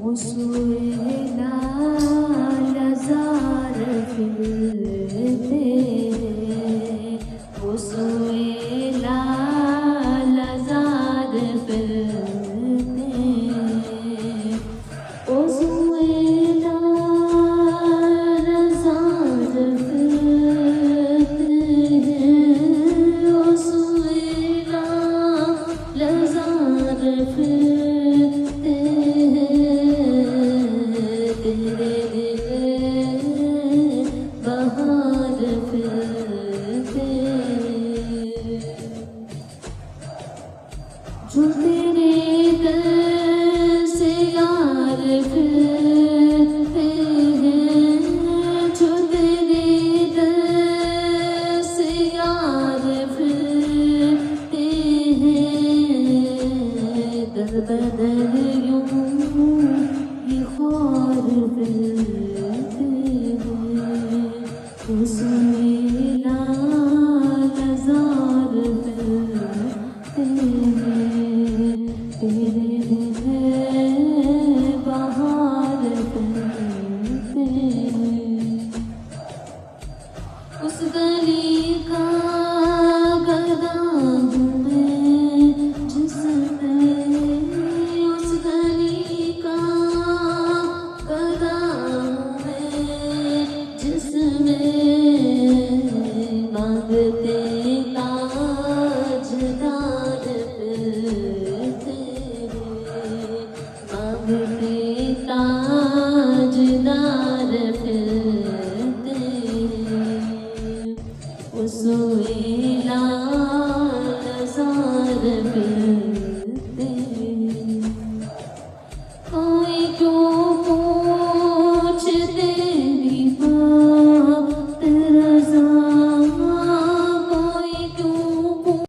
वसूला लजार फिरते वसूला लजार फिरते वसूला लजार फिरते वसूला लजार फिरते बहार फिरते जो तेरे दर से यार फिरते हैं जो तेरे दर से यार फिरते हैं दर बदर यूं ये ख्वार फिरते हैं वसूला लजार फिरते हैं तेरे दिन बहार फिरते हैं उस गली का गदा हूँ मैं जिसमें उस गली का गदा हूँ मैं जिसमें मांगते ताजदार फिरते मांगते ताजदार फिरते वसूला लजार फिरते कोई क्यों